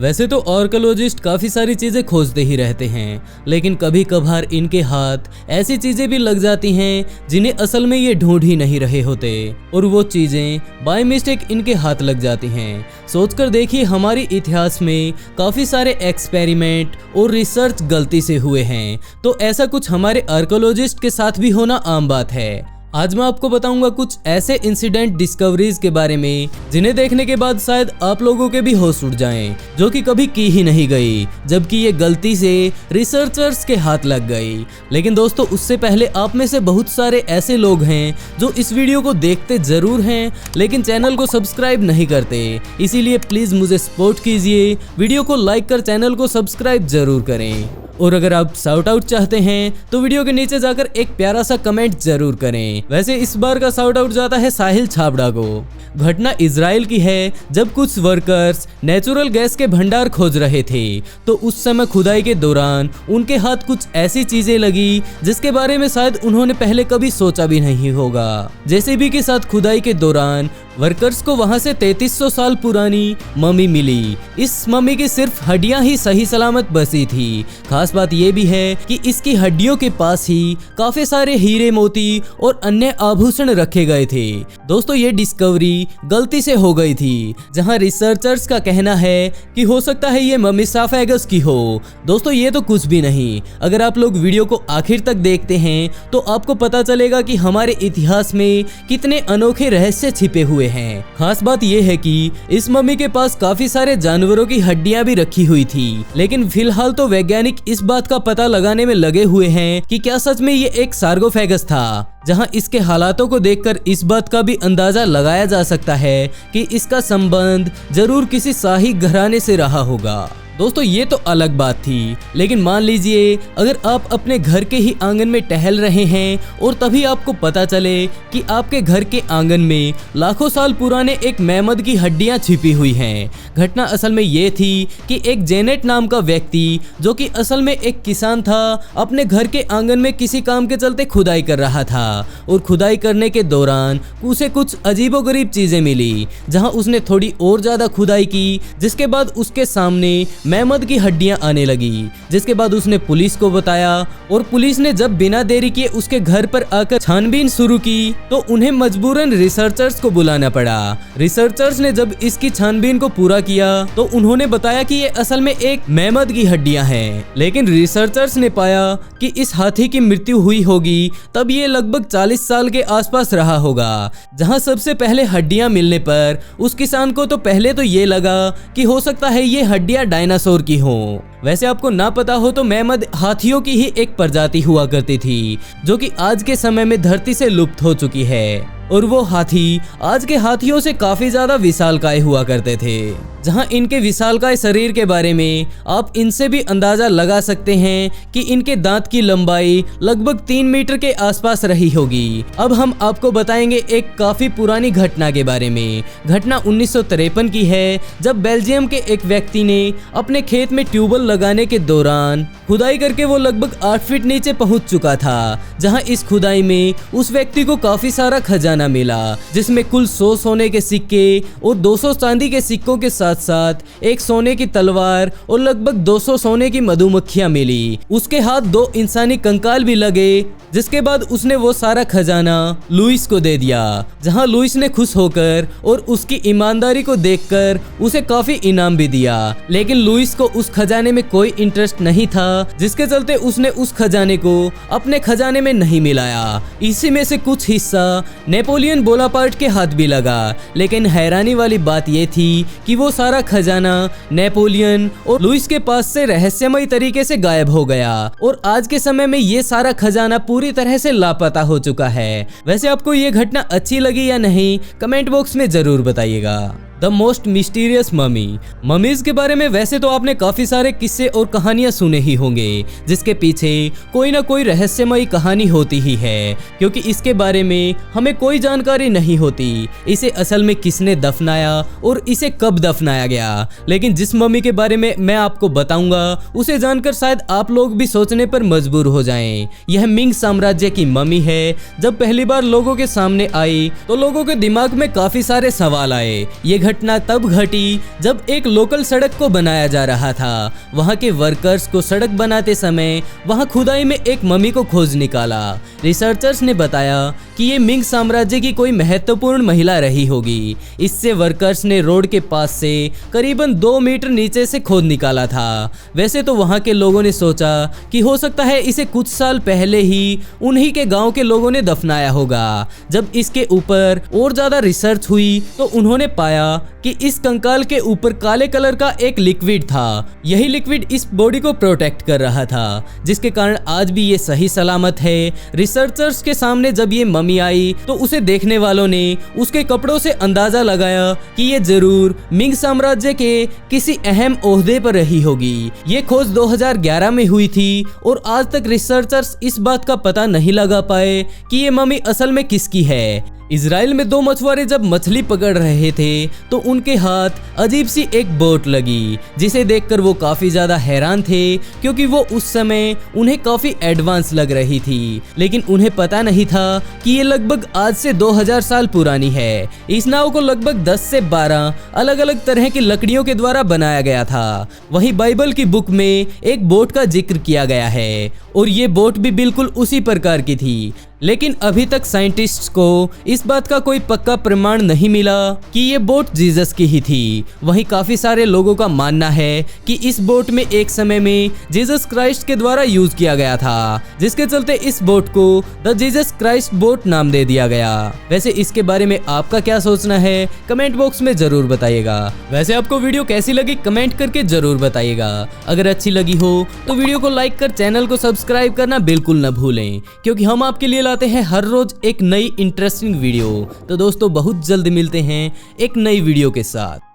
वैसे तो आर्कियोलॉजिस्ट काफी सारी चीजें खोजते ही रहते हैं, लेकिन कभी कभार इनके हाथ ऐसी चीजें भी लग जाती हैं जिन्हें असल में ये ढूंढ ही नहीं रहे होते, और वो चीजें बाय मिस्टेक इनके हाथ लग जाती हैं। सोचकर देखिए, हमारे इतिहास में काफी सारे एक्सपेरिमेंट और रिसर्च गलती से हुए हैं, तो ऐसा कुछ हमारे आर्कियोलॉजिस्ट के साथ भी होना आम बात है। आज मैं आपको बताऊंगा कुछ ऐसे इंसिडेंट डिस्कवरीज के बारे में जिन्हें देखने के बाद शायद आप लोगों के भी होश उड़ जाएं, जो कि कभी की ही नहीं गई, जबकि ये गलती से रिसर्चर्स के हाथ लग गई। लेकिन दोस्तों, उससे पहले आप में से बहुत सारे ऐसे लोग हैं जो इस वीडियो को देखते जरूर हैं लेकिन चैनल को सब्सक्राइब नहीं करते, इसीलिए प्लीज मुझे सपोर्ट कीजिए, वीडियो को लाइक कर चैनल को सब्सक्राइब जरूर करें। और अगर आप शाउट आउट चाहते हैं तो वीडियो के नीचे जाकर एक प्यारा सा कमेंट जरूर करें। वैसे इस बार का शाउट आउट जाता है साहिल छाबड़ा को। घटना इजराइल की है, जब कुछ वर्कर्स नेचुरल गैस के भंडार खोज रहे थे, तो उस समय खुदाई के दौरान उनके हाथ कुछ ऐसी चीजें लगी जिसके बारे में शायद उन्होंने पहले कभी सोचा भी नहीं होगा। जेसीबी के साथ खुदाई के दौरान वर्कर्स को वहां से 3300 साल पुरानी मम्मी मिली। इस मम्मी की सिर्फ हड्डियां ही सही सलामत बची थी। खास बात यह भी है कि इसकी हड्डियों के पास ही काफी सारे हीरे मोती और अन्य आभूषण रखे गए थे। दोस्तों, ये डिस्कवरी गलती से हो गई थी, जहां रिसर्चर्स का कहना है कि हो सकता है ये मम्मी सारकोफेगस की हो। दोस्तों, ये तो कुछ भी नहीं। अगर आप लोग वीडियो को आखिर तक देखते हैं तो आपको पता चलेगा कि हमारे इतिहास में कितने अनोखे रहस्य छिपे हुए हैं। खास बात यह है कि इस मम्मी के पास काफी सारे जानवरों की हड्डियां भी रखी हुई थी, लेकिन फिलहाल तो वैज्ञानिक इस बात का पता लगाने में लगे हुए हैं कि क्या सच में ये एक सारकोफेगस था, जहां इसके हालातों को देखकर इस बात का भी अंदाजा लगाया जा सकता है कि इसका संबंध जरूर किसी शाही घराने से रहा होगा। दोस्तों, ये तो अलग बात थी, लेकिन मान लीजिए अगर आप अपने घर के ही आंगन में टहल रहे हैं और तभी आपको पता चले कि आपके घर के आंगन में लाखों साल पुराने एक मेमद की हड्डियां छिपी हुई हैं। घटना असल में ये थी कि एक जेनेट नाम का व्यक्ति, जो कि असल में एक किसान था, अपने घर के आंगन में किसी काम के चलते खुदाई कर रहा था, और खुदाई करने के दौरान उसे कुछ अजीबोगरीब चीजें मिली। जहां उसने थोड़ी और ज्यादा खुदाई की, जिसके बाद उसके सामने मेमद की हड्डियां आने लगी, जिसके बाद उसने पुलिस को बताया, और पुलिस ने जब बिना देरी किए उसके घर पर आकर छानबीन शुरू की तो उन्हें मजबूरन रिसर्चर्स को बुलाना पड़ा। रिसर्चर्स ने जब इसकी छानबीन को पूरा किया तो उन्होंने बताया कि ये असल में एक मेमद की हड्डियां हैं, लेकिन रिसर्चर्स ने पाया कि इस हाथी की मृत्यु हुई होगी तब ये लगभग 40 साल के आसपास रहा होगा। जहां सबसे पहले हड्डियां मिलने पर उस किसान को तो पहले तो ये लगा कि हो सकता है ये हड्डियां डायनासोर की हो। वैसे आपको ना पता हो तो मेमद हाथियों की ही एक प्रजाति हुआ करती थी, जो कि आज के समय में धरती से लुप्त हो चुकी है, और वो हाथी आज के हाथियों से काफी ज्यादा विशालकाय हुआ करते थे। जहां इनके विशालकाय शरीर के बारे में आप इनसे भी अंदाजा लगा सकते हैं कि इनके दांत की लंबाई लगभग 3 मीटर के आसपास रही होगी। अब हम आपको बताएंगे एक काफी पुरानी घटना के बारे में। घटना 1953 की है, जब बेल्जियम के एक व्यक्ति ने अपने खेत में ट्यूबवेल लगाने के दौरान खुदाई करके वो लगभग 8 फीट नीचे पहुंच चुका था। जहां इस खुदाई में उस व्यक्ति को काफी सारा खजाना मिला, जिसमें कुल 100 सोने के सिक्के और 200 चांदी के सिक्कों के साथ साथ एक सोने की तलवार और लगभग 200 सोने की मधुमक्खियां मिली। उसके हाथ 2 इंसानी कंकाल भी लगे, जिसके बाद उसने वो सारा खजाना लुइस को दे दिया। जहां लुइस ने खुश होकर और उसकी ईमानदारी को देखकर उसे काफी इनाम भी दिया, लेकिन लुइस को उस खजाने में कोई इंटरेस्ट नहीं था, जिसके चलते उसने उस खजाने को अपने खजाने में नहीं मिलाया। इसी में से कुछ हिस्सा नेपोलियन बोनापार्ट के हाथ भी लगा, लेकिन हैरानी वाली बात यह थी कि वो सारा खजाना नेपोलियन और लुइस के पास से रहस्यमय तरीके से गायब हो गया, और आज के समय में ये सारा खजाना पूरी तरह से लापता हो चुका है। वैसे आपको ये घटना अच्छी लगी या नहीं, कमेंट बॉक्स में जरूर बताइएगा। The most mysterious mummy. Mummies के बारे में वैसे तो आपने काफी सारे किस्से और कहानियां सुने ही होंगे, जिसके पीछे कोई ना कोई रहस्यमयी कहानी होती ही है, क्योंकि इसके बारे में हमें कोई जानकारी नहीं होती। इसे असल में किसने दफनाया और इसे कब दफनाया गया। लेकिन जिस मम्मी के बारे में मैं आपको बताऊंगा उसे जानकर शायद आप लोग भी सोचने पर मजबूर हो जाएं। यह मिंग साम्राज्य की मम्मी है। जब पहली बार लोगों के सामने आई तो लोगों के दिमाग में काफी सारे सवाल आए। ये घटना तब घटी जब एक लोकल सड़क को बनाया जा रहा था। वहां के वर्कर्स को सड़क बनाते समय वहां खुदाई में एक मम्मी को खोज निकाला। रिसर्चर्स ने बताया कि ये मिंग साम्राज्य की कोई महत्वपूर्ण महिला रही होगी। इससे वर्कर्स ने रोड के पास से करीबन 2 मीटर नीचे से खोद निकाला था। वैसे तो वहां के लोगों ने सोचा कि हो सकता है इसे कुछ साल पहले ही उन्हीं के गांव के लोगों ने दफनाया होगा। जब इसके ऊपर और ज्यादा रिसर्च हुई तो उन्होंने पाया कि इस कंकाल के ऊपर काले कलर का एक लिक्विड था। यही लिक्विड इस बॉडी को प्रोटेक्ट कर रहा था, जिसके कारण आज भी ये सही सलामत है। रिसर्चर्स के सामने जब ये मम्मी आई तो उसे देखने वालों ने उसके कपड़ों से अंदाजा लगाया कि ये जरूर मिंग साम्राज्य के किसी अहम ओहदे पर रही होगी। ये खोज 2011 में हुई थी और आज तक रिसर्चर्स इस बात का पता नहीं लगा पाए कि ये मम्मी असल में किसकी है। इजराइल में 2 मछुआरे जब मछली पकड़ रहे थे तो उनके हाथ अजीब सी एक बोट लगी, जिसे देखकर वो काफी ज्यादा हैरान थे क्योंकि वो उस समय उन्हें काफी एडवांस लग रही थी। लेकिन उन्हें पता नहीं था कि ये लगभग आज से 2000 साल पुरानी है। इस नाव को लगभग 10 से 12 अलग अलग तरह की लकड़ियों के द्वारा बनाया गया था। वहीं बाइबल की बुक में एक बोट का जिक्र किया गया है और ये बोट भी बिल्कुल उसी प्रकार की थी। लेकिन अभी तक साइंटिस्ट्स को इस बात का कोई पक्का प्रमाण नहीं मिला कि ये बोट जीसस की ही थी। वहीं काफी सारे लोगों का मानना है कि इस बोट में एक समय में जीसस क्राइस्ट के द्वारा यूज किया गया था, जिसके चलते इस बोट को द जीसस क्राइस्ट बोट नाम दे दिया गया। वैसे इसके बारे में आपका क्या सोचना है कमेंट बॉक्स में जरूर बताइएगा। वैसे आपको वीडियो कैसी लगी कमेंट करके जरूर बताइएगा। अगर अच्छी लगी हो तो वीडियो को लाइक कर चैनल को सब्सक्राइब करना बिल्कुल न भूलें, क्योंकि हम आपके लिए आते हैं हर रोज एक नई इंटरेस्टिंग वीडियो। तो दोस्तों बहुत जल्द मिलते हैं एक नई वीडियो के साथ।